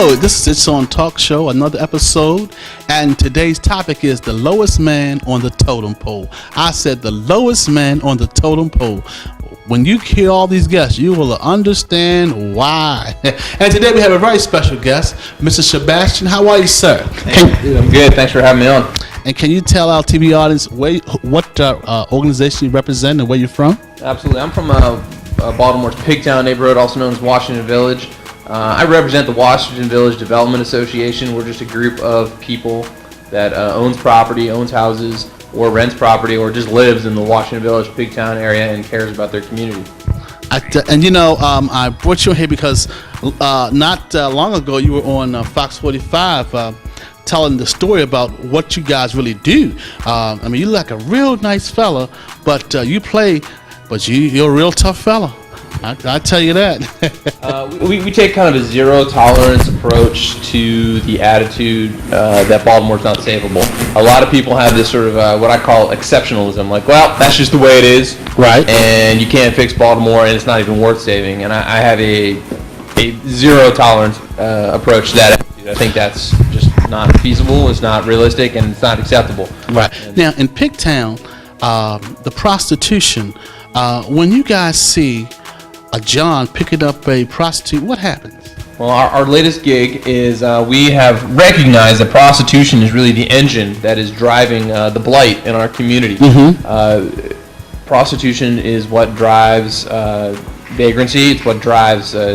Hello, this is It's On Talk Show, another episode, and today's topic is the lowest man on the totem pole. I said the lowest man on the totem pole. When you hear all these guests, you will understand why. And today we have a very special guest, Mr. Sebastian. How are you, sir? I'm good. Thanks for having me on. And can you tell our TV audience what organization you represent and where you're from? Absolutely. I'm from Baltimore's Pigtown neighborhood, also known as Washington Village. I represent the Washington Village Development Association. We're just a group of people that owns property, owns houses, or rents property, or just lives in the Washington Village, Pigtown area and cares about their community. I brought you here because not long ago you were on Fox 45 telling the story about what you guys really do. You're like a real nice fella, but you're a real tough fella. I tell you that. We take kind of a zero tolerance approach to the attitude that Baltimore's not savable. A lot of people have this sort of what I call exceptionalism, like, well, that's just the way it is, right? And you can't fix Baltimore, and it's not even worth saving. And I have a zero tolerance approach to that attitude. I think that's just not feasible. It's not realistic, and it's not acceptable. Right. Now in Pigtown, the prostitution. When you guys see a John picking up a prostitute, what happens? Well, our latest gig is we have recognized that prostitution is really the engine that is driving the blight in our community. Mm-hmm. Prostitution is what drives vagrancy. It's what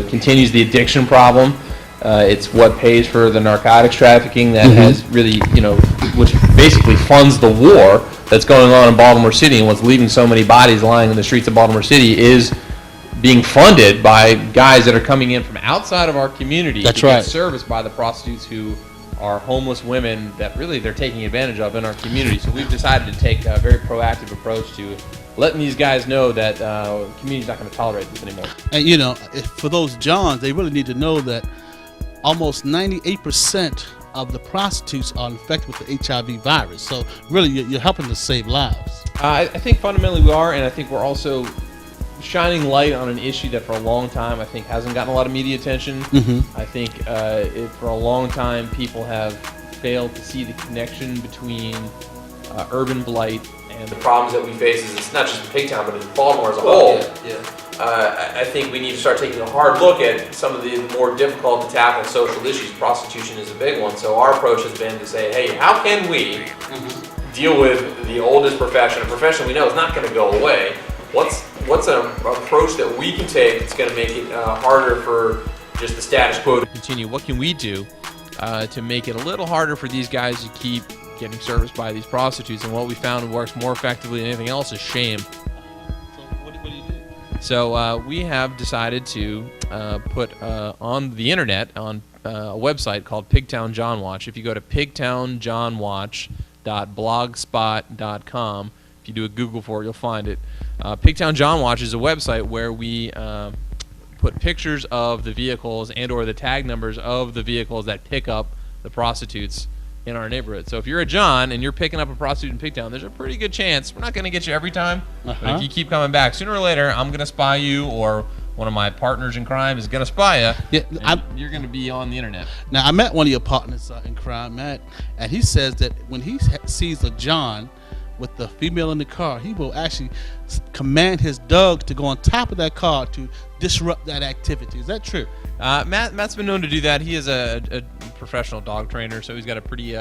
continues the addiction problem. It's what pays for the narcotics trafficking that mm-hmm. has really, which basically funds the war that's going on in Baltimore City, and what's leaving so many bodies lying in the streets of Baltimore City is being funded by guys that are coming in from outside of our community. That's to right. Get serviced by the prostitutes who are homeless women that really they're taking advantage of in our community. So we've decided to take a very proactive approach to letting these guys know that the community's not going to tolerate this anymore. And for those Johns, they really need to know that almost 98% of the prostitutes are infected with the HIV virus. So really, you're helping to save lives. I think fundamentally we are, and I think we're also shining light on an issue that for a long time I think hasn't gotten a lot of media attention. Mm-hmm. I think for a long time people have failed to see the connection between urban blight and the problems that we face. It's not just in Pigtown, but in Baltimore as a whole. I think we need to start taking a hard look at some of the more difficult to tackle social issues. Prostitution is a big one. So our approach has been to say, hey, how can we deal with the oldest profession, a profession we know is not going to go away? What's an approach that we can take that's going to make it harder for just the status quo to continue? What can we do to make it a little harder for these guys to keep getting serviced by these prostitutes? And what we found works more effectively than anything else is shame. So what do you do? So we have decided to put on the internet, on a website called Pigtown John Watch. If you go to pigtownjohnwatch.blogspot.com, if you do a Google for it, you'll find it. Pigtown John Watch is a website where we put pictures of the vehicles and or the tag numbers of the vehicles that pick up the prostitutes in our neighborhood. So if you're a John and you're picking up a prostitute in Pigtown, there's a pretty good chance, we're not going to get you every time, but if you keep coming back, sooner or later, I'm going to spy you, or one of my partners in crime is going to spy you. Yeah, you're going to be on the internet. Now, I met one of your partners in crime, Matt, and he says that when he sees a John with the female in the car, he will actually command his dog to go on top of that car to disrupt that activity. Is that true? Matt's been known to do that. He is a professional dog trainer, so he's got a pretty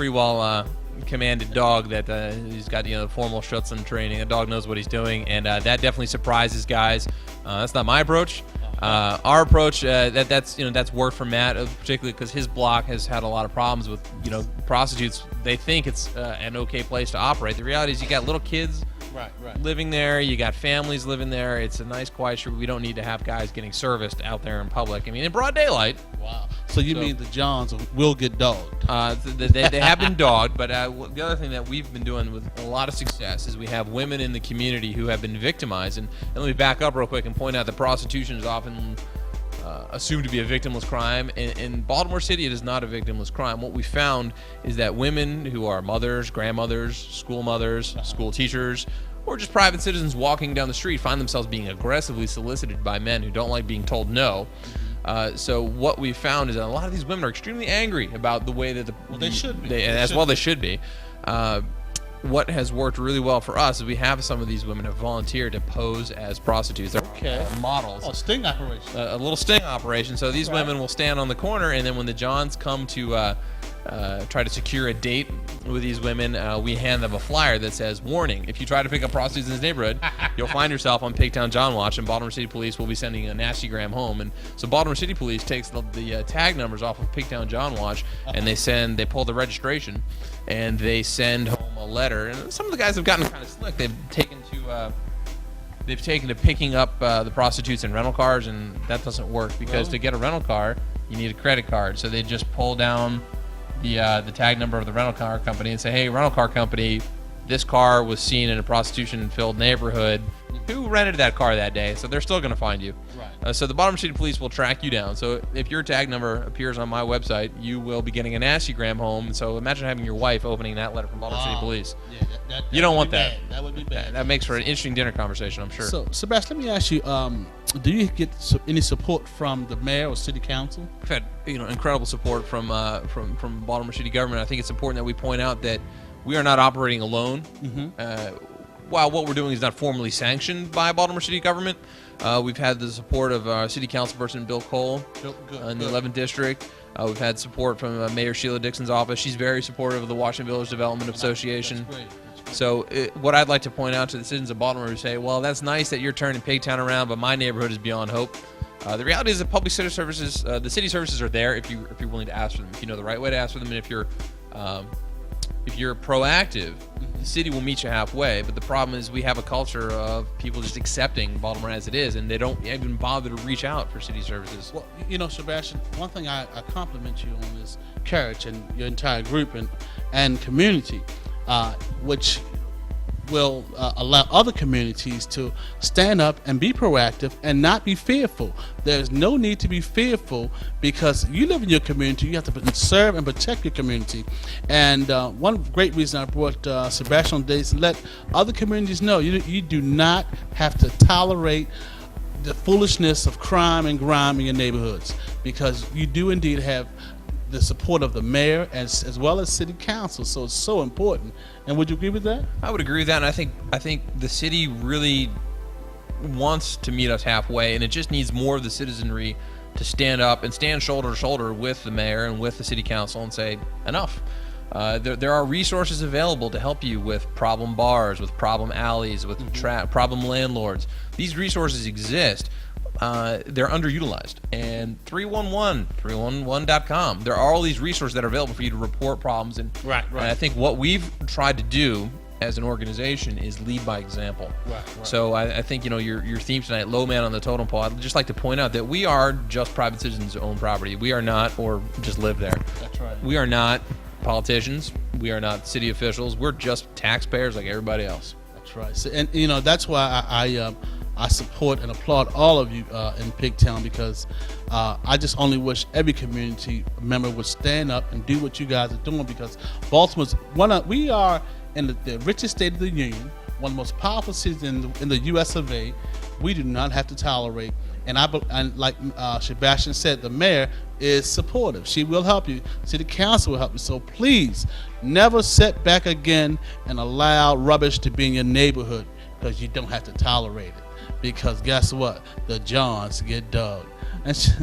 well commanded dog that he's got the formal Schutzland training. The dog knows what he's doing, and that definitely surprises guys. That's not my approach. Our approach, that's worked for Matt, particularly because his block has had a lot of problems with prostitutes. They think it's an okay place to operate. The reality is you got little kids living there, you got families living there. It's a nice quiet street. We don't need to have guys getting serviced out there in public. I mean, in broad daylight. Wow. So you mean the Johns will get dogged? They have been dogged, but the other thing that we've been doing with a lot of success is we have women in the community who have been victimized. And let me back up real quick and point out that prostitution is often assumed to be a victimless crime. In Baltimore City, it is not a victimless crime. What we found is that women who are mothers, grandmothers, school mothers, school teachers, or just private citizens walking down the street find themselves being aggressively solicited by men who don't like being told no. So what we found is that a lot of these women are extremely angry about the way that they should be. They should be. What has worked really well for us is we have some of these women have volunteered to pose as prostitutes. They're models. Oh, sting operation. A little sting operation. So these women will stand on the corner, and then when the Johns come to try to secure a date with these women, we hand them a flyer that says, "Warning, if you try to pick up prostitutes in this neighborhood, you'll find yourself on Pigtown John Watch, and Baltimore City Police will be sending a nastygram home." And so Baltimore City Police takes the tag numbers off of Pigtown John Watch, and they pull the registration, and they send home a letter. And some of the guys have gotten kind of slick. They've taken to picking up the prostitutes in rental cars, and that doesn't work because to get a rental car, you need a credit card. So they just pull down the tag number of the rental car company and say, "Hey, rental car company, this car was seen in a prostitution-filled neighborhood. Who rented that car that day?" So they're still going to find you. Right. So the Baltimore City Police will track you down. So if your tag number appears on my website, you will be getting a nastygram home. And so imagine having your wife opening that letter from Baltimore City Police. Yeah, that you don't want that. That would be bad. That makes for an interesting dinner conversation, I'm sure. So, Sebastian, let me ask you: do you get any support from the mayor or city council? We've had incredible support from Baltimore City government. I think it's important that we point out that we are not operating alone. While what we're doing is not formally sanctioned by Baltimore City government, we've had the support of our city councilperson Bill Cole in the 11th district. We've had support from Mayor Sheila Dixon's office. She's very supportive of the Washington Village Development Association. That's great. So what I'd like to point out to the citizens of Baltimore who say, "Well, that's nice that you're turning Pigtown around, but my neighborhood is beyond hope." The reality is that public city services, the city services are there if you're willing to ask for them, if you know the right way to ask for them, and if you're proactive, the city will meet you halfway. But the problem is we have a culture of people just accepting Baltimore as it is, and they don't even bother to reach out for city services. Well, Sebastian, one thing I compliment you on is courage and your entire group and community, which will allow other communities to stand up and be proactive and not be fearful. There's no need to be fearful because you live in your community. You have to serve and protect your community. And one great reason I brought Sebastian on today is to let other communities know you do not have to tolerate the foolishness of crime and grime in your neighborhoods, because you do indeed have the support of the mayor as well as city council. So it's so important. And would you agree with that? I would agree with that, and I think the city really wants to meet us halfway, and it just needs more of the citizenry to stand up and stand shoulder to shoulder with the mayor and with the city council and say, enough. There are resources available to help you with problem bars, with problem alleys, with problem landlords. These resources exist. They're underutilized. And 311.com. There are all these resources that are available for you to report problems. And I think what we've tried to do as an organization is lead by example. Right. So I think your theme tonight, low man on the totem pole. I'd just like to point out that we are just private citizens who own property. We are not, or just live there. That's right. We are not politicians. We are not city officials. We're just taxpayers like everybody else. That's right. So, and that's why I support and applaud all of you in Pigtown, because I just only wish every community member would stand up and do what you guys are doing, because Baltimore's we are in the richest state of the union, one of the most powerful cities in the U.S. of A. We do not have to tolerate, and like Sebastian said, the mayor is supportive. She will help you. City council will help you. So please, never sit back again and allow rubbish to be in your neighborhood, because you don't have to tolerate it. Because guess what? The Johns get dug. Is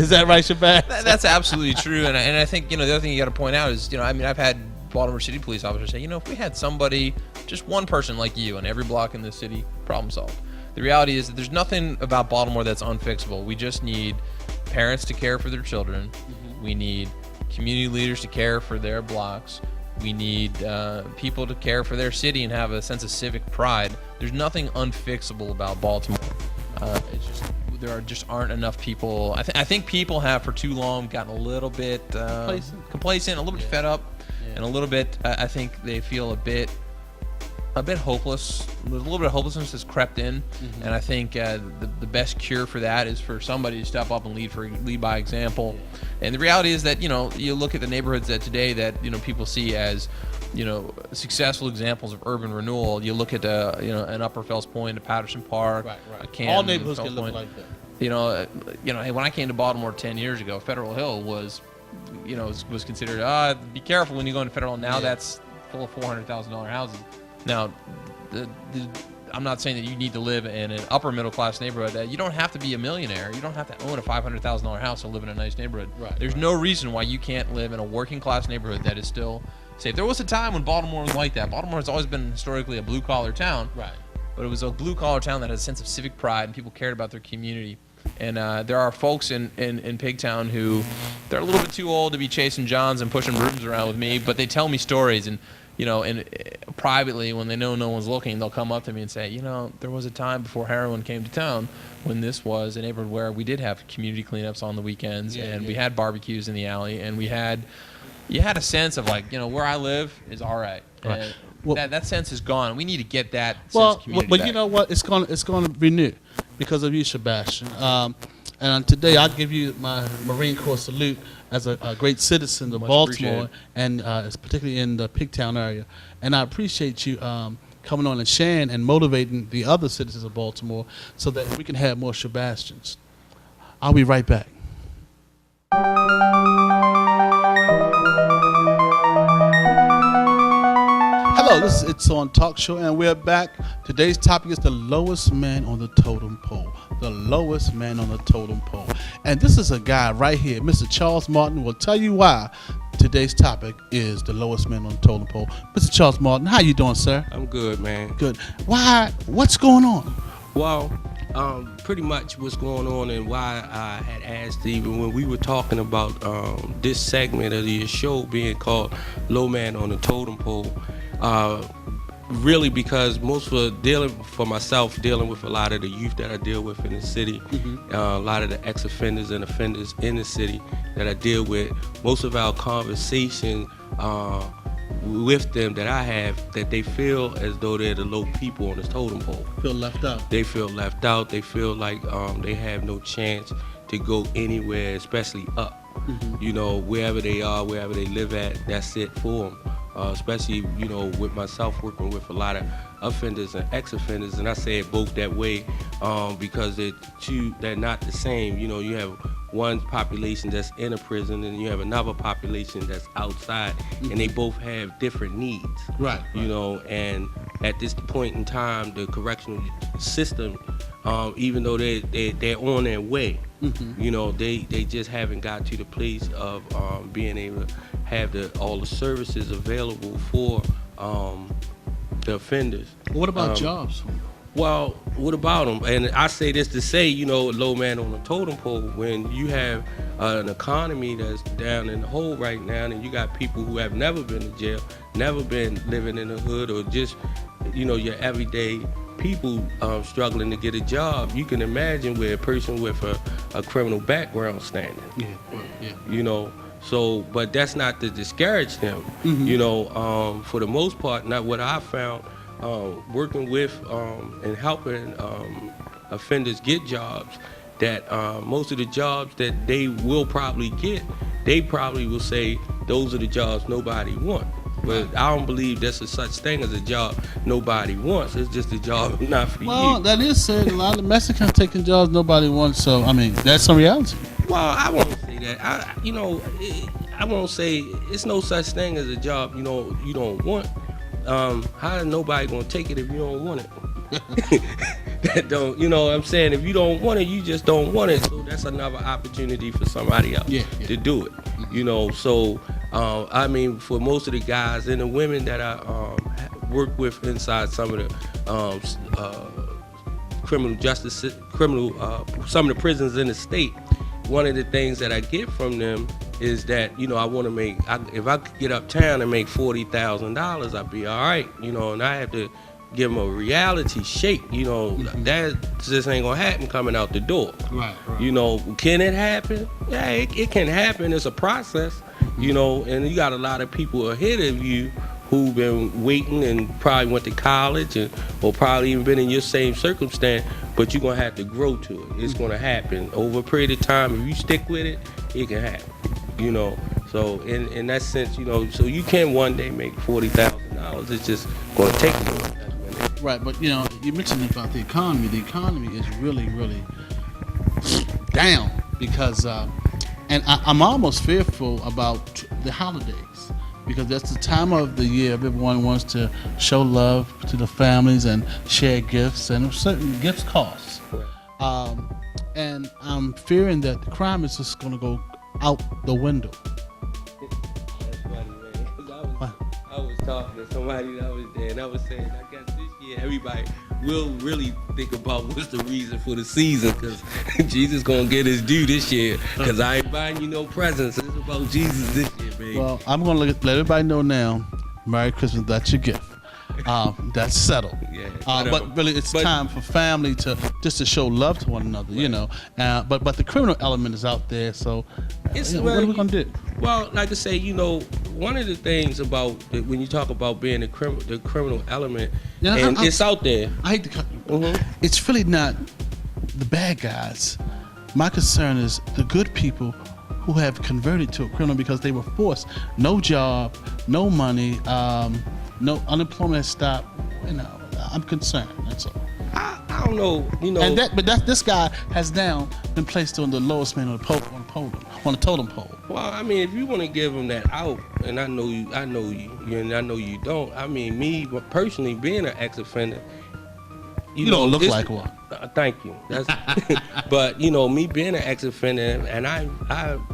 that right, Sebastian? That's absolutely true. And I think, the other thing you got to point out is, I've had Baltimore City police officers say, if we had somebody, just one person like you on every block in the city, problem solved. The reality is that there's nothing about Baltimore that's unfixable. We just need parents to care for their children. We need community leaders to care for their blocks. We need people to care for their city and have a sense of civic pride. There's nothing unfixable about Baltimore. There aren't enough people. I think people have for too long gotten a little bit complacent, a little bit fed up, and a little bit. I think they feel a bit hopeless. A little bit of hopelessness has crept in, and I think the best cure for that is for somebody to step up and lead by example. And the reality is that you look at the neighborhoods that today that people see as successful examples of urban renewal. You look at an Upper Fells Point, a Patterson Park, a Canton, all neighborhoods can look like that. Hey, when I came to Baltimore 10 years ago, Federal Hill was considered, be careful when you go into Federal. Now that's full of $400,000 houses. Now, I'm not saying that you need to live in an upper middle class neighborhood. That you don't have to be a millionaire. You don't have to own a $500,000 house to live in a nice neighborhood. Right, There's no reason why you can't live in a working class neighborhood that is still safe. There was a time when Baltimore was like that. Baltimore has always been historically a blue collar town. Right. But it was a blue collar town that had a sense of civic pride and people cared about their community. And there are folks in Pigtown who they're a little bit too old to be chasing Johns and pushing brooms around with me, but they tell me stories and privately when they know no one's looking, they'll come up to me and say, there was a time before heroin came to town when this was a neighborhood where we did have community cleanups on the weekends we had barbecues in the alley and you had a sense of where I live is all right. Right. That sense is gone. We need to get that sense of community but back. you know what? It's going to renew because of you, Sebastian. And today I'll give you my Marine Corps salute as a great citizen of Baltimore, and particularly in the Pigtown area. And I appreciate you coming on and sharing and motivating the other citizens of Baltimore so that we can have more Sebastians. I'll be right back. Hello, this is It's On Talk Show, and we're back. Today's topic is the lowest man on the totem pole. The lowest man on the totem pole. And this is a guy right here, Mr. Charles Martin, will tell you why today's topic is the lowest man on the totem pole. Mr. Charles Martin, how you doing, sir? I'm good, man. Good. Why? What's going on? Well, pretty much what's going on and why I had asked even when we were talking about this segment of the show being called Low Man on the Totem Pole. Really because most for myself dealing with a lot of the youth that I deal with in the city, a lot of the ex-offenders and offenders in the city that I deal with, most of our conversations with them that I have, that they feel as though they're the low people on this totem pole. Feel left out. They feel left out. They feel like they have no chance to go anywhere, especially up. Wherever they are, wherever they live at, that's it for them. Especially, with myself working with a lot of offenders and ex-offenders, and I say it both that way because they're not the same. You have one population that's in a prison, and you have another population that's outside, and they both have different needs. Right. And at this point in time, the correctional system, even though they're on their way, they just haven't got to the place of being able to have all the services available for the offenders. What about jobs? Well, what about them? And I say this to say, low man on the totem pole, when you have an economy that's down in the hole right now, and you got people who have never been to jail, never been living in the hood, or just, your everyday people struggling to get a job. You can imagine where a person with a criminal background standing. Yeah. So, but that's not to discourage them. For the most part, not what I found working with and helping offenders get jobs, that most of the jobs that they will probably get, they probably will say those are the jobs nobody wants. But I don't believe there's a such thing as a job nobody wants. It's just a job not for you. Well, that is said. A lot of Mexicans taking jobs nobody wants. So, that's some reality. Well, I won't say that. I won't say it's no such thing as a job you don't want. How is nobody gonna take it if you don't want it? That don't, what I'm saying? If you don't want it, you just don't want it. So that's another opportunity for somebody else to do it. So for most of the guys and the women that I work with inside some of the criminal justice, some of the prisons in the state, one of the things that I get from them is that, I want to make, if I could get uptown and make $40,000, I'd be all right, and I have to give them a reality shake, that just ain't gonna happen coming out the door. Right. Can it happen? Yeah, it can happen. It's a process, and you got a lot of people ahead of you who've been waiting and probably went to college or probably even been in your same circumstance, but you're gonna have to grow to it. It's gonna happen over a period of time. If you stick with it, it can happen. So in that sense, so you can one day make $40,000. It's just gonna take you. Right, but you mentioned about the economy. The economy is really, really down because, and I'm almost fearful about the holidays because that's the time of the year everyone wants to show love to the families and share gifts, and certain gifts cost. And I'm fearing that the crime is just going to go out the window. That's funny, man. 'Cause I was talking to somebody that was there, and I was saying, I guess this year everybody will really think about what's the reason for the season, because Jesus gonna get his due this year. Because I ain't buying you no presents. It's about Jesus this year, baby. Well, I'm going to let everybody know now. Merry Christmas. That's your gift. That's settled. Yeah, but really, it's time for family to show love to one another, you know. But the criminal element is out there. So, what are we gonna do? Well, like I say, you know, one of the things about when you talk about being the criminal element, and it's out there. I hate to cut you. It's really not the bad guys. My concern is the good people who have converted to a criminal because they were forced. No job, no money. No unemployment has stopped. You know, I'm concerned. That's all. I don't know. You know, this guy has now been placed on the lowest man on the totem pole. Well, I mean, if you want to give him that out, and I know you, and I know you don't. I mean, me personally, being an ex-offender, you don't look like one. Thank you. That's, but you know, me being an ex-offender, and I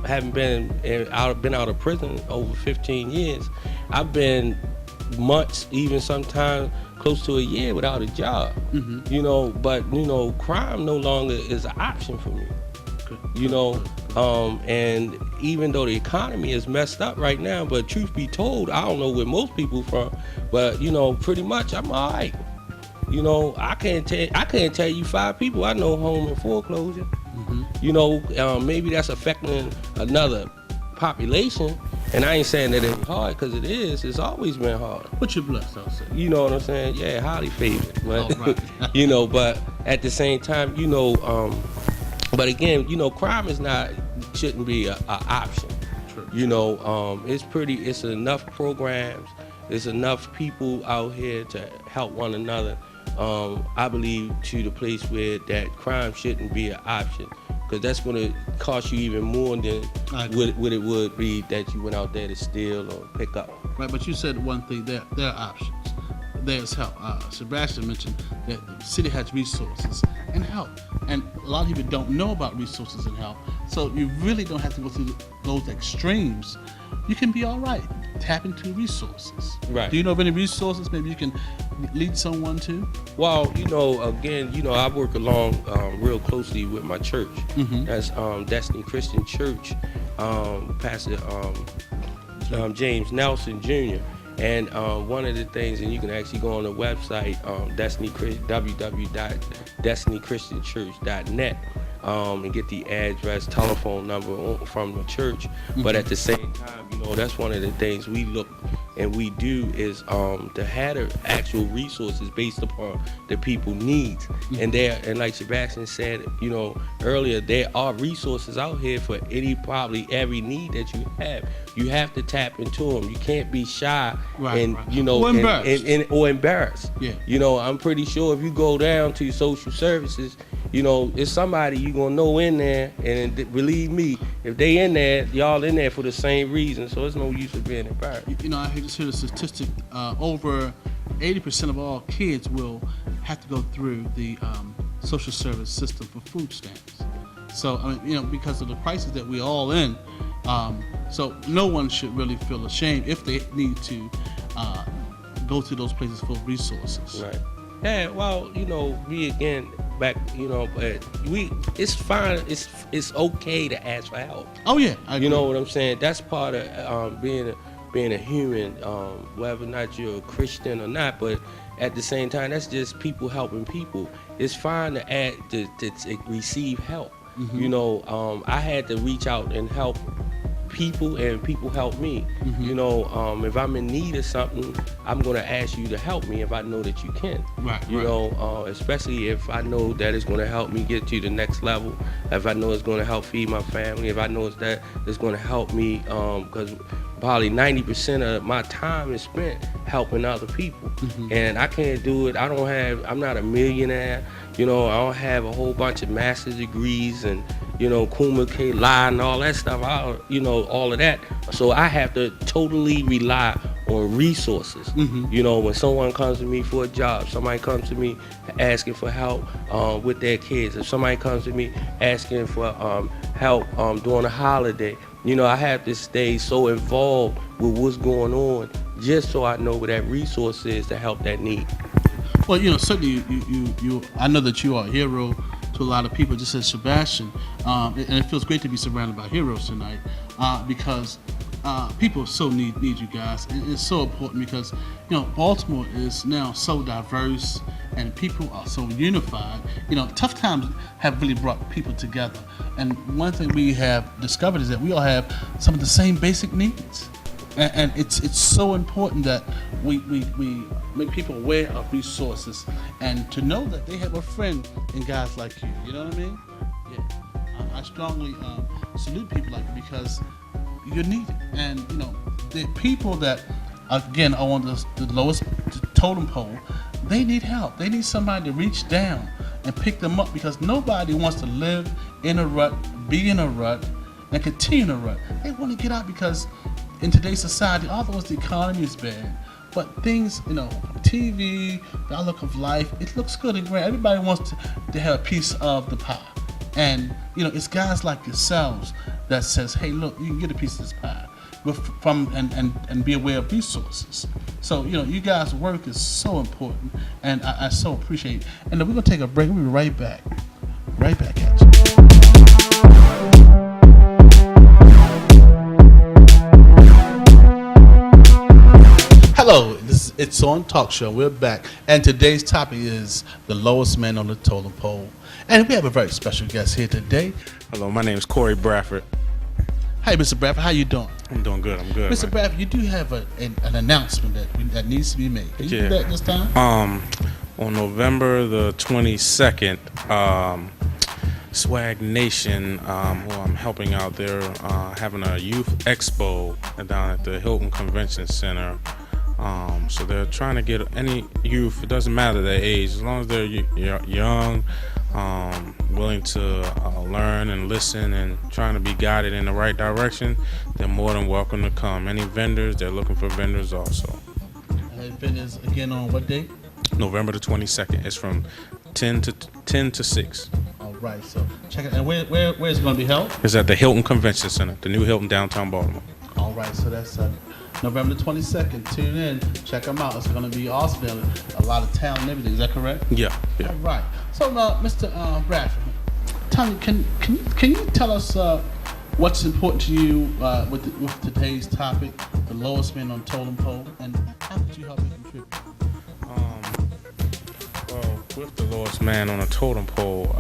haven't been out of prison over 15 years. I've been months, even sometimes close to a year without a job. You know, but you know, crime no longer is an option for me. You know, and even though the economy is messed up right now, but truth be told, I don't know where most people from, but you know, pretty much I'm all right. You know, I can't tell you 5 people I know home in foreclosure. You know, maybe that's affecting another population. And I ain't saying that it's hard, because it is. It's always been hard. But you're blessed, I'll say. You know what I'm saying? Yeah, highly favored. But, right. You know, but at the same time, you know, but again, you know, crime shouldn't be an option. True. You know, it's enough programs, there's enough people out here to help one another. I believe to the place where that crime shouldn't be an option. Because that's going to cost you even more than what it would be that you went out there to steal or pick up. Right, but you said one thing, there are options. There's help. Sebastian mentioned that the city has resources and help. And a lot of people don't know about resources and help. So you really don't have to go through those extremes. You can be all right. Tap into resources. Right. Do you know of any resources maybe you can lead someone to? Well, you know, again, you know, I work along real closely with my church. That's Destiny Christian Church, Pastor James Nelson Jr. And one of the things, and you can actually go on the website, www.destinychristianchurch.net, and get the address, telephone number from the church. But at the same time, you know, that's one of the things we look and we do is to have the actual resources based upon the people's needs. And like Sebastian said, you know, earlier, there are resources out here for probably every need that you have. You have to tap into them. You can't be shy you know, or embarrassed. or embarrassed. Yeah. You know, I'm pretty sure if you go down to social services, you know, it's somebody you gonna know in there, and believe me, if they in there, y'all in there for the same reason. So it's no use of being embarrassed. You know, I just heard a statistic. Over 80% of all kids will have to go through the social service system for food stamps. So, I mean, you know, because of the crisis that we're all in, so no one should really feel ashamed if they need to go to those places for resources. Right. Yeah. Well, you know, back, you know, but it's fine. It's okay to ask for help. Oh yeah. You know what I'm saying? That's part of being a human, whether or not you're a Christian or not. But at the same time, that's just people helping people. It's fine to receive help. You know, I had to reach out and help people, and people help me. You know, if I'm in need of something, I'm gonna ask you to help me if I know that you can. You know, especially if I know that it's gonna help me get to the next level. If I know it's gonna help feed my family. If I know it's gonna help me, because probably 90% of my time is spent helping other people. And I can't do it. I'm not a millionaire. You know, I don't have a whole bunch of master's degrees and Kuma K lie and all that stuff. All of that. So I have to totally rely on resources. When someone comes to me for a job, somebody comes to me asking for help with their kids, if somebody comes to me asking for help during a holiday, I have to stay so involved with what's going on just so I know where that resource is to help that need. Well, certainly you I know that you are a hero to a lot of people, just as Sebastian, and it feels great to be surrounded by heroes tonight, because people so need you guys, and it's so important because Baltimore is now so diverse and people are so unified. Tough times have really brought people together, and one thing we have discovered is that we all have some of the same basic needs, and it's so important that we make people aware of resources and to know that they have a friend in guys like you. You know what I mean? Yeah. I strongly salute people like you because you're needed, and the people that again are on the lowest totem pole, they need help. They need somebody to reach down and pick them up, because nobody wants to live in a rut, be in a rut, and continue in a rut. They want to get out, because in today's society, although the economy is bad, but things, TV, the outlook of life, it looks good and great. Everybody wants to have a piece of the pie. And, it's guys like yourselves that says, hey, look, you can get a piece of this pie and be aware of resources. So, you guys' work is so important, and I so appreciate it. And then we're going to take a break. We'll be right back. Right back at you. Hello, this is It's On Talk Show. We're back, and today's topic is the lowest man on the totem pole. And we have a very special guest here today. Hello, my name is Corey Bradford. Hey, Mr. Bradford, how you doing? I'm doing good. I'm good. Mr. Bradford, you do have an announcement that needs to be made. Can you do that this time? On November the 22nd, Swag Nation, who I'm helping out there, having a youth expo down at the Hilton Convention Center. So they're trying to get any youth, it doesn't matter their age, as long as they're young, willing to learn and listen and trying to be guided in the right direction, they're more than welcome to come. Any vendors, they're looking for vendors also. Vendors again on what date? November the 22nd. It's from 10 to 6. All right, so check it. And where is it going to be held? It's at the Hilton Convention Center, the new Hilton downtown Baltimore. All right, so that's November the 22nd. Tune in, check them out. It's going to be awesome. A lot of talent and everything. Is that correct? Yeah. All right. So, Mr. Bradford, tell me, can you tell us what's important to you with today's topic, the lowest man on totem pole, and how could you help me contribute? Well, with the lowest man on a totem pole,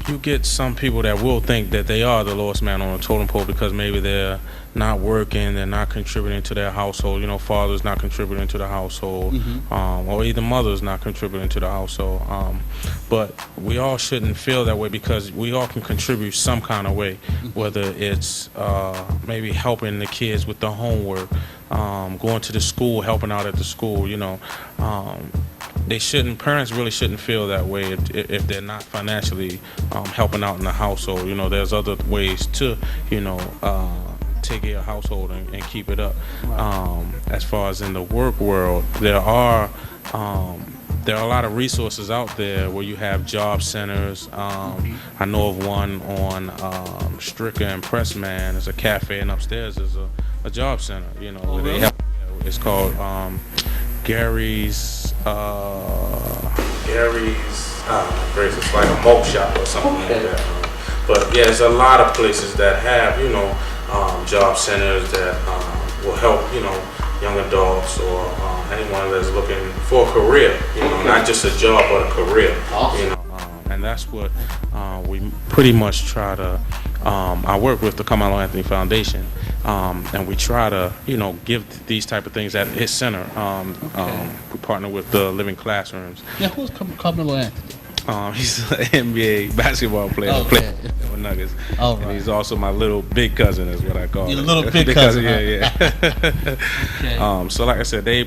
you get some people that will think that they are the lowest man on a totem pole because maybe they're not working, they're not contributing to their household. Father's not contributing to the household, or either mother's not contributing to the household. But we all shouldn't feel that way, because we all can contribute some kind of way, whether it's maybe helping the kids with the homework, going to the school, helping out at the school. Parents really shouldn't feel that way if they're not financially helping out in the household. There's other ways to, take care of household and keep it up. Right. As far as in the work world, there are a lot of resources out there where you have job centers. I know of one on Stricker and Pressman. There's a cafe, and upstairs is a job center. Where they help. It's called Gary's. It's like a malt shop or something like that. But yeah, there's a lot of places that have job centers that will help young adults or anyone that's looking for a career. Not just a job but a career. Awesome. And that's what we pretty much try to. I work with the Carmelo Anthony Foundation, and we try to, give these type of things at his center. We partner with the Living Classrooms. Yeah, who's Carmelo Anthony? He's an NBA basketball player. Okay. For Nuggets. All And right. he's also my little big cousin, is what I call Your it. little big cousin, Yeah. Okay. So like I said, they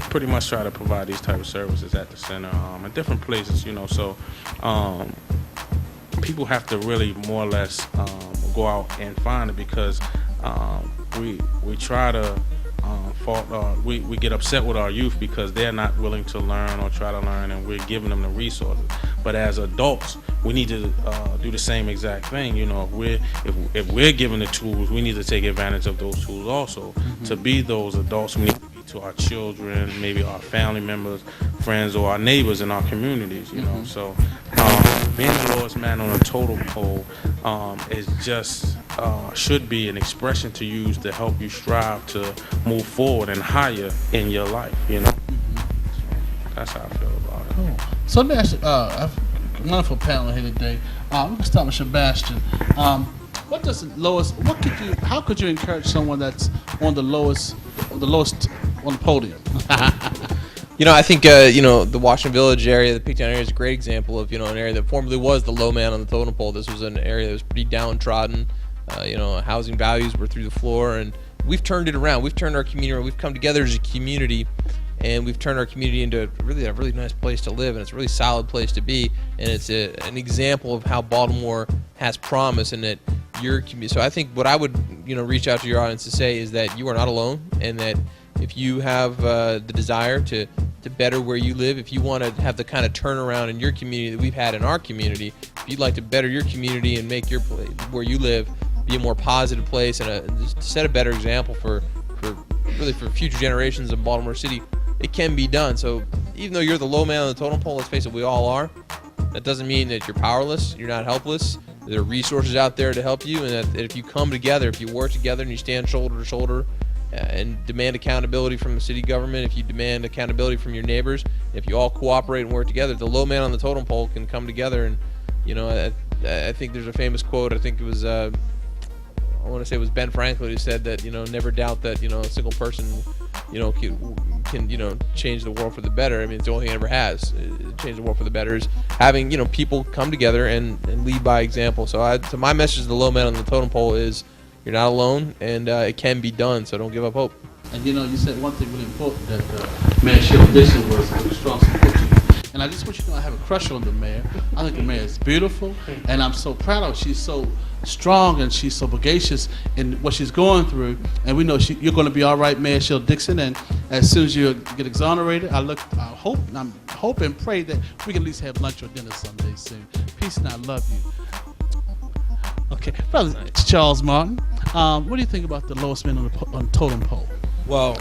pretty much try to provide these type of services at the center, in different places, So people have to really more or less go out and find it, because we try to we get upset with our youth because they're not willing to learn or try to learn, and we're giving them the resources. But as adults, we need to do the same exact thing. If we're given the tools, we need to take advantage of those tools also. To be those adults, we need to be to our children, maybe our family members, friends, or our neighbors in our communities. So being the lowest man on a totem pole is just should be an expression to use to help you strive to move forward and higher in your life. So that's how I feel about it. Cool. So let me ask you, I have a wonderful panel here today. We can start with Sebastian. What does the lowest? How could you encourage someone that's on the lowest on the podium? I think the Washington Village area, the Pigtown area, is a great example of an area that formerly was the low man on the totem pole. This was an area that was pretty downtrodden. Housing values were through the floor, and we've turned it around. We've turned our community around. We've come together as a community, and we've turned our community into a really nice place to live, and it's a really solid place to be. And it's an example of how Baltimore has promise, and that your community. So I think what I would reach out to your audience to say is that you are not alone, and that if you have the desire to better where you live, if you want to have the kind of turnaround in your community that we've had in our community, if you'd like to better your community and make your place where you live be a more positive place and just set a better example for future generations of Baltimore City, it can be done. So even though you're the low man on the totem pole, let's face it, we all are. That doesn't mean that you're powerless, you're not helpless. There are resources out there to help you, and that if you come together, if you work together and you stand shoulder to shoulder and demand accountability from the city government, if you demand accountability from your neighbors, if you all cooperate and work together, the low man on the totem pole can come together. And I think there's a famous quote. I think it was I want to say it was Ben Franklin who said that never doubt that a single person can change the world for the better. I mean, it's the only thing it ever has. Change the world for the better is having people come together and lead by example. So my message to the low man on the totem pole is you're not alone, and it can be done. So don't give up hope. And you said one thing really important, that Mayor Sheila Dixon was a strong support to you. And I just want you to know I have a crush on the mayor. I think the mayor is beautiful, and I'm so proud of her. She's so strong and she's so bodacious in what she's going through. And we know you're going to be all right, Mayor Sheila Dixon. And as soon as you get exonerated, I hope and pray that we can at least have lunch or dinner someday soon. Peace, and I love you. Okay, brother Charles Martin, what do you think about the lowest man on the totem pole? Well,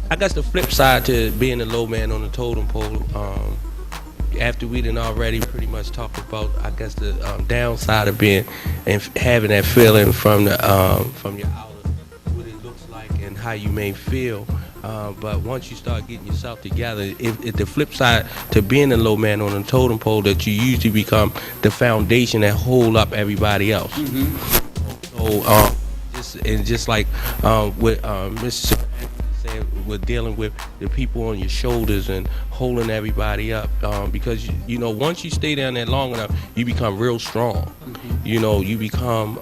I guess the flip side to being the low man on the totem pole, after we done already pretty much talked about, I guess the downside of being and having that feeling from your outer, what it looks like and how you may feel. But once you start getting yourself together, if the flip side to being a low man on the totem pole, that you usually become the foundation that hold up everybody else. So just like with Mr. saying, we're dealing with the people on your shoulders and holding everybody up, because once you stay down there long enough, you become real strong. You become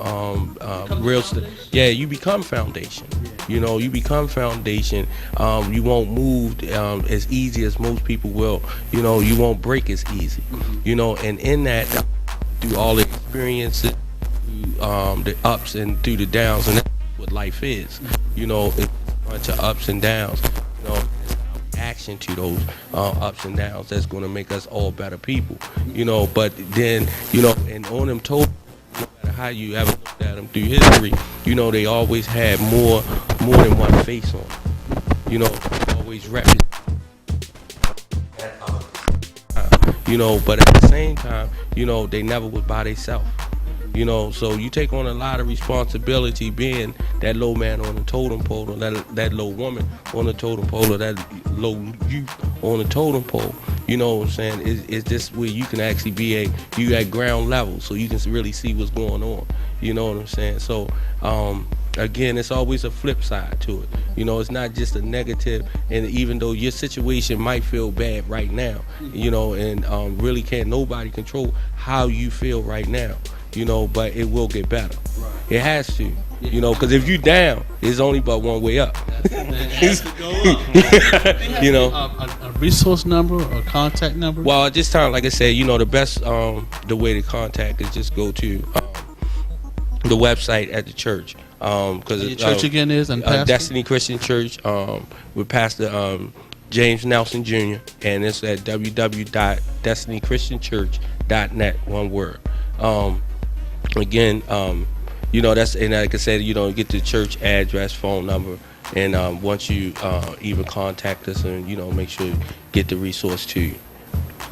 you become foundation. You become foundation. You won't move as easy as most people will. You won't break as easy. And in that, through all the experiences, through the ups and through the downs, and that's what life is. It's a bunch of ups and downs. Action to those ups and downs that's going to make us all better people. But then and on them toes, no matter how you ever looked at them through history, they always had more than one face on them. Always represent. But at the same time, they never was by themselves. So you take on a lot of responsibility being that low man on the totem pole, or that low woman on the totem pole, or that low youth on the totem pole. You know what I'm saying? It's just where you can actually you at ground level, so you can really see what's going on. You know what I'm saying? So again, it's always a flip side to it. You know, it's not just a negative. And even though your situation might feel bad right now, you know, and really can't nobody control how you feel right now, you know, but it will get better. Right. It has to. You know, because if you down, it's only but one way up. You know, a resource number or contact number. Well, at this time, like I said, you know, the best the way to contact is just go to the website at the church. Because the church again is Destiny Christian Church with Pastor James Nelson Jr. and it's at www.destinychristianchurch.net. One word. Again. You know, that's, and like I said, you know, get the church address, phone number, and once you even contact us and, you know, make sure you get the resource to you.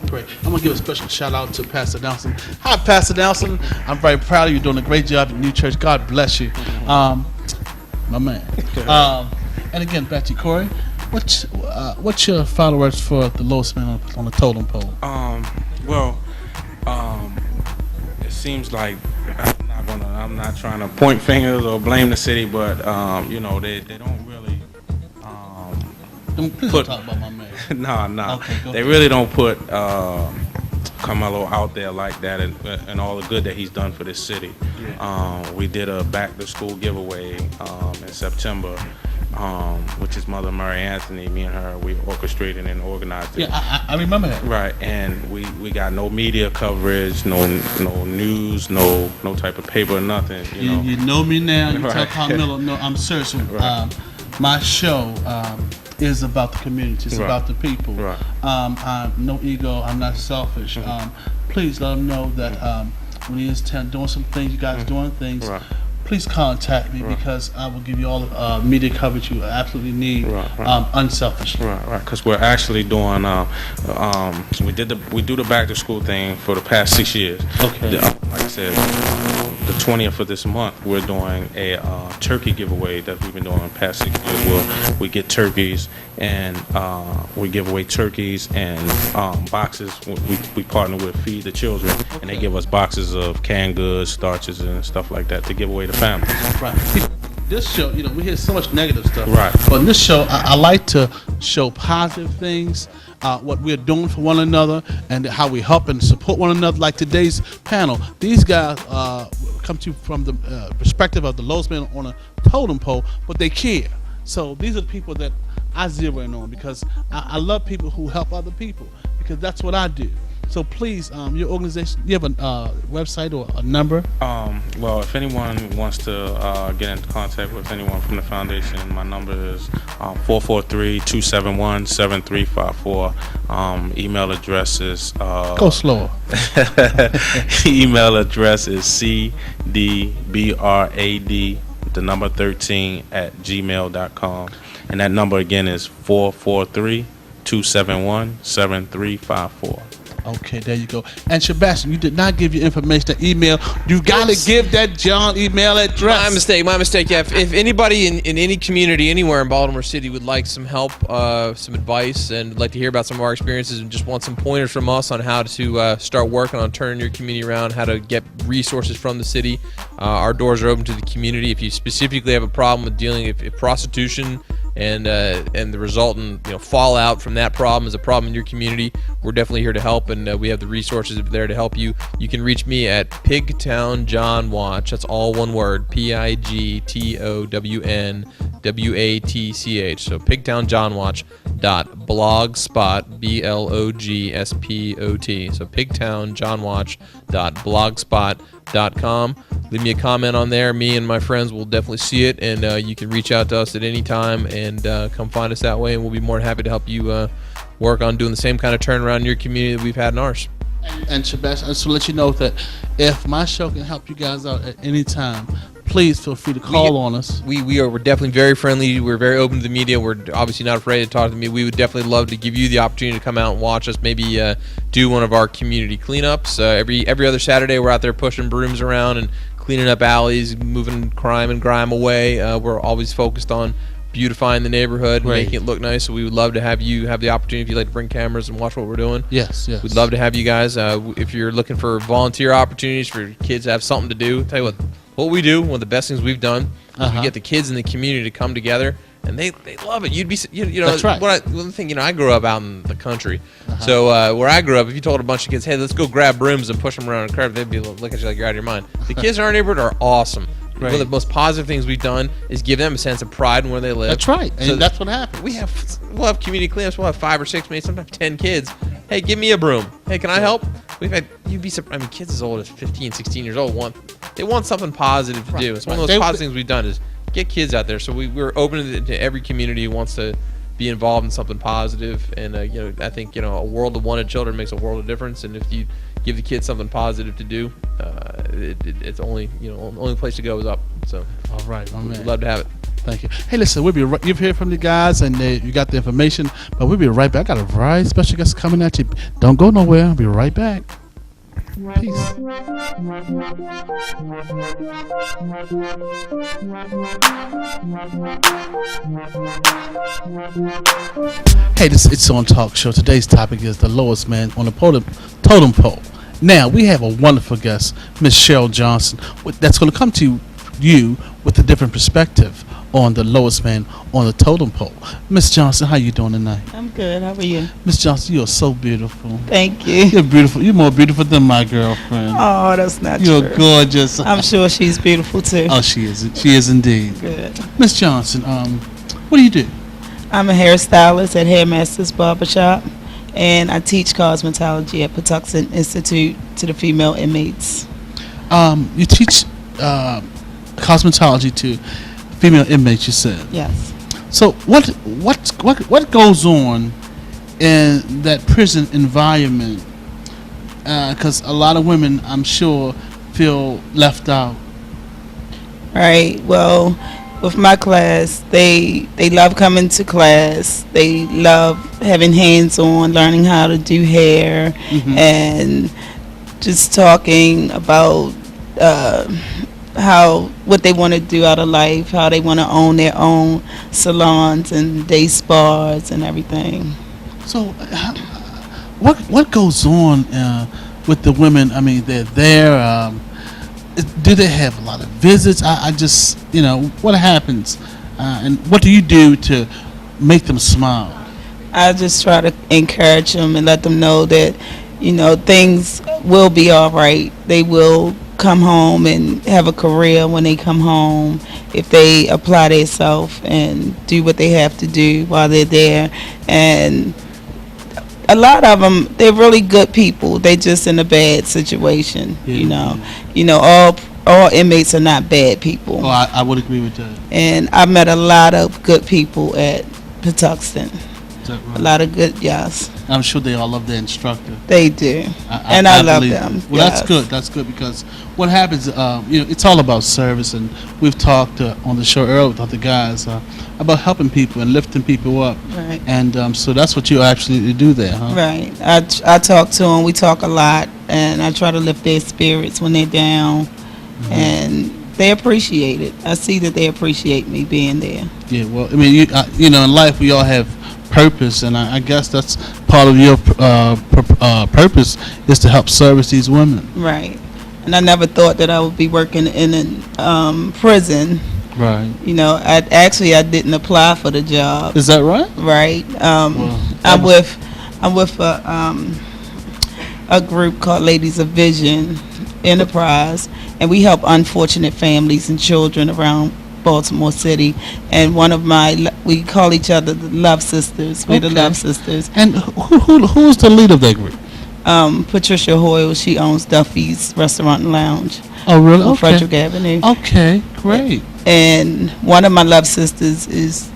Great. I'm going to give a special shout out to Pastor Nelson. Hi, Pastor Nelson. I'm very proud of you doing a great job at New Church. God bless you. My man. And again, back to Corey. What's your final words for the lowest man on the totem pole? It seems like I'm not trying to point fingers or blame the city, but you know, they don't really Please don't talk about my man. No. Okay, they really don't put Carmelo out there like that, and all the good that he's done for this city. Yeah. We did a back to school giveaway in September, which is Mother Mary Anthony. Me and her, we orchestrated and organized it. Yeah, I remember that. Right, and we got no media coverage, no news, no type of paper, nothing. You know me now. You right. tell Carmelo. No, I'm serious. Right. My show is about the community. It's right. about the people. Right. I'm no ego. I'm not selfish. Mm-hmm. Please let him know that when he is doing some things, you guys doing things. Right. Please contact me because I will give you all the media coverage you absolutely need, unselfish. Right. Because we're actually doing, we do the back to school thing for the past 6 years. Okay. Like I said, the 20th of this month, we're doing a turkey giveaway that we've been doing the past 6 years. Where we get turkeys and we give away turkeys and boxes. We partner with Feed the Children, and they give us boxes of canned goods, starches, and stuff like that to give away to families. Right. This show, you know, we hear so much negative stuff. Right. But in this show, I like to show positive things, what we're doing for one another, and how we help and support one another. Like today's panel, these guys come to you from the perspective of the lowest man on a totem pole, but they care. So these are the people that I zero in on because I love people who help other people because that's what I do. So please, your organization, you have a website or a number? Well, if anyone wants to get into contact with anyone from the foundation, my number is 443-271-7354. Email address is... Go slower. Email address is cdbrad, the number 13 @gmail.com. And that number again is 443-271-7354. Okay, there you go. And Sebastian, you did not give your information, that email. You got to give that John email address. My mistake. Yeah, if anybody in any community anywhere in Baltimore City would like some help, some advice, and would like to hear about some of our experiences and just want some pointers from us on how to start working on turning your community around, how to get resources from the city, our doors are open to the community. If you specifically have a problem with dealing with prostitution and the resultant fallout from that problem is a problem in your community, we're definitely here to help, and we have the resources there to help you. You can reach me at Pigtown John Watch. That's all one word, PIGTOWNWATCH. So pigtownjohnwatch.blogspot, BLOGSPOT. So pigtownjohnwatch.blogspot.com. Leave me a comment on there. Me and my friends will definitely see it, and you can reach out to us at any time and come find us that way, and we'll be more than happy to help you work on doing the same kind of turnaround in your community that we've had in ours. And Sebastian, just to let you know that if my show can help you guys out at any time, please feel free to call on us. We're definitely very friendly. We're very open to the media. We're obviously not afraid to talk to me. We would definitely love to give you the opportunity to come out and watch us. Maybe do one of our community cleanups. Every other Saturday, we're out there pushing brooms around and cleaning up alleys, moving crime and grime away. We're always focused on beautifying the neighborhood, making it look nice. So we would love to have you have the opportunity, if you'd like to bring cameras and watch what we're doing. Yes. We'd love to have you guys. If you're looking for volunteer opportunities for kids to have something to do, tell you what, what we do, one of the best things we've done, is we Uh-huh. get the kids in the community to come together, and they love it. You'd be, you know, That's right. one thing, you know, I grew up out in the country, so where I grew up, if you told a bunch of kids, hey, let's go grab brooms and push them around a curb, they'd be looking at you like you're out of your mind. The kids in our neighborhood are awesome. One of the most positive things we've done is give them a sense of pride in where they live. That's right, and So that's what happens. we'll have community cleanups. We'll have 5 or 6, maybe sometimes 10 kids. Hey, give me a broom. Hey, can I help? We've had, you'd be surprised. I mean, kids as old as 15, 16 years old they want something positive to do. It's one of those positive things we've done is get kids out there. So we're open to every community who wants to be involved in something positive. And you know, I think, you know, a world of wanted children makes a world of difference. And if you give the kids something positive to do, it's only, you know, only place to go is up. So All right, my man. we'd love to have it. Thank you. Hey, listen, we'll be right, you've heard from the guys, and you got the information, but we'll be right back. I got a variety of special guests coming at you. Don't go nowhere. I'll be right back. Peace. Hey, this It's On Talk Show. Today's topic is the lowest man on the totem pole. Now, we have a wonderful guest, Miss Cheryl Johnson, that's going to come to you with a different perspective on the lowest man on the totem pole. Miss Johnson, how you doing tonight? I'm good. How are you? Miss Johnson, you are so beautiful. Thank you. You're beautiful. You're more beautiful than my girlfriend. Oh, that's not You're true. gorgeous. I'm sure she's beautiful too. Oh, she is. She is indeed. Good. Miss Johnson, what do you do? I'm a hairstylist at Hairmasters Barbershop, and I teach cosmetology at Patuxent Institute to the female inmates. You teach cosmetology to female inmates, you said. Yes. So what goes on in that prison environment? Because a lot of women, I'm sure, feel left out. Right. Well, with my class, they love coming to class. They love having hands-on, learning how to do hair, and just talking about what they want to do out of life, how they want to own their own salons and day spas and everything. So, what goes on with the women? I mean, they're there. Do they have a lot of visits? I just, you know, what happens? And what do you do to make them smile? I just try to encourage them and let them know that, you know, things will be all right. They will come home and have a career when they come home if they apply themselves and do what they have to do while they're there. And a lot of them, they're really good people. They just in a bad situation, you know. You know, all inmates are not bad people. Oh, I would agree with that. And I met a lot of good people at Patuxent. Is that right? A lot of good, yes. I'm sure they all love their instructor. They do. I love believe them. it. Well, yes. that's good. That's good because what happens, you know, it's all about service, and we've talked on the show earlier with other guys about helping people and lifting people up. Right. And so that's what you actually do there, huh? Right. I talk to them. We talk a lot, and I try to lift their spirits when they're down, and they appreciate it. I see that they appreciate me being there. Yeah. Well, I mean, you know, in life we all have purpose, and I guess that's part of your purpose is to help service these women. Right. And I never thought that I would be working in a prison. Right. You know, I didn't apply for the job. Is that right? Right. I'm with a group called Ladies of Vision Enterprise, and we help unfortunate families and children around Baltimore City. And we call each other the Love Sisters. We're the Love Sisters. And who's the lead of that group? Patricia Hoyle. She owns Duffy's Restaurant and Lounge. Oh, really? On Okay. Frederick Avenue. Okay, great. And one of my love sisters is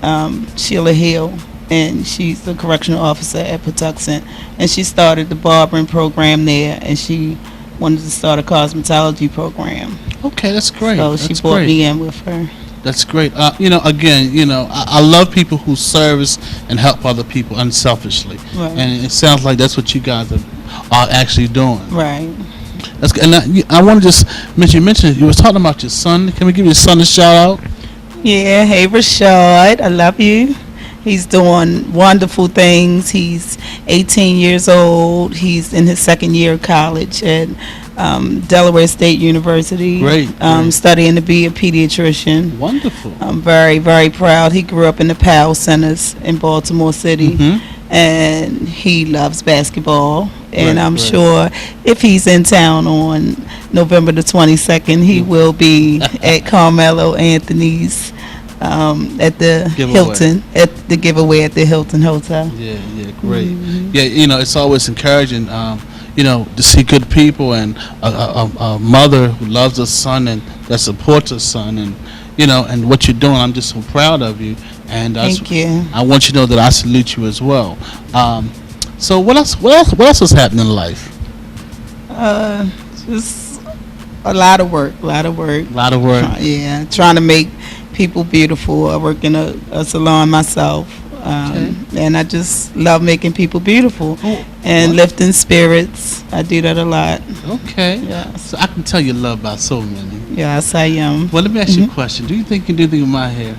Sheila Hill, and she's the correctional officer at Patuxent, and she started the barbering program there, and she wanted to start a cosmetology program. Okay, that's great. So she brought me in with her. That's great. You know, again, you know, I love people who service and help other people unselfishly. Right. And it sounds like that's what you guys are actually doing. Right. That's good. And I want to just mention you was talking about your son. Can we give your son a shout out? Yeah, hey Rashad, I love you. He's doing wonderful things. He's 18 years old. He's in his second year of college at Delaware State University. Great, great. Studying to be a pediatrician. Wonderful. I'm very, very proud. He grew up in the Powell Centers in Baltimore City, and he loves basketball. And Right, I'm right. sure if he's in town on November the 22nd, he will be at Carmelo Anthony's at the Giveaway. Hilton, at the giveaway at the Hilton Hotel. Yeah, great. Yeah, it's always encouraging, to see good people and a mother who loves her son and that supports her son, and and what you're doing. I'm just so proud of you, and Thank you. I want you to know that I salute you as well. So what else? What else is happening in life? Just a lot of work. A lot of work. Yeah, trying to make people beautiful. I work in a salon myself, and I just love making people beautiful and lifting spirits. I do that a lot. Okay. Yes. So I can tell you love by so many. Yes, I am. Well, let me ask you a question. Do you think you can do anything with my hair?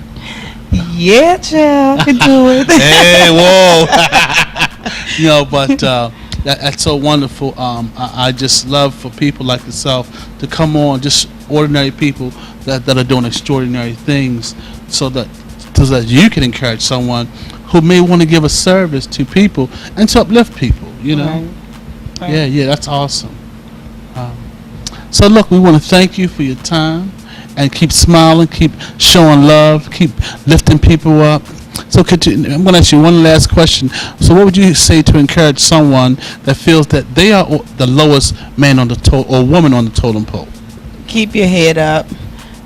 Yeah, child, I can do it. Hey, whoa. But that's so wonderful. I just love for people like yourself to come on, just ordinary people that are doing extraordinary things, so that you can encourage someone who may want to give a service to people and to uplift people. Right. Yeah, that's awesome. So look, we want to thank you for your time, and keep smiling, keep showing love, keep lifting people up. So I'm going to ask you one last question. So what would you say to encourage someone that feels that they are the lowest man on the or woman on the totem pole? Keep your head up.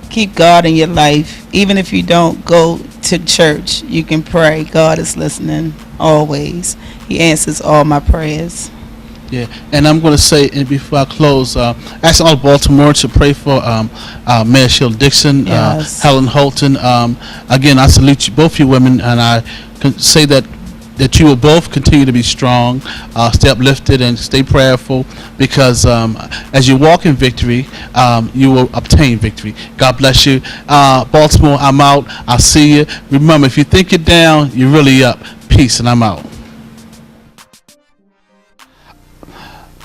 Keep God in your life. Even if you don't go to church, you can pray. God is listening always. He answers all my prayers. Yeah, and I'm going to say, and before I close, ask all Baltimore to pray for Mayor Sheila Dixon, Yes. Helen Holton. Again, I salute you, both you women, and I can say that you will both continue to be strong, stay uplifted, and stay prayerful, because as you walk in victory, you will obtain victory. God bless you. Baltimore, I'm out. I'll see you. Remember, if you think you're down, you're really up. Peace, and I'm out.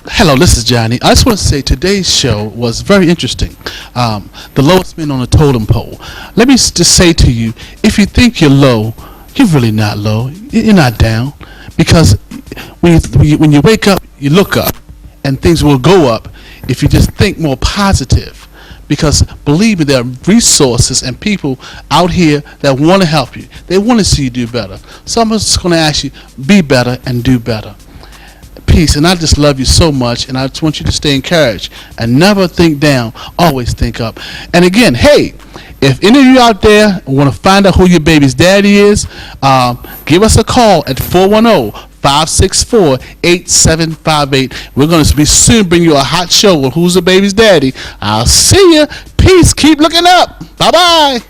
Hello, this is Johnny. I just want to say today's show was very interesting. The lowest man on the totem pole. Let me just say to you, if you think you're low, you're really not low. You're not down. Because when you wake up, you look up, and things will go up if you just think more positive. Because believe me, there are resources and people out here that want to help you. They want to see you do better. So I'm just going to ask you, be better and do better. Peace, and I just love you so much, and I just want you to stay encouraged and never think down, always think up. And again, hey, if any of you out there want to find out who your baby's daddy is, give us a call at 410-564-8758. We're going to be soon bring you a hot show with Who's the Baby's Daddy. I'll see you. Peace. Keep looking up. Bye-bye.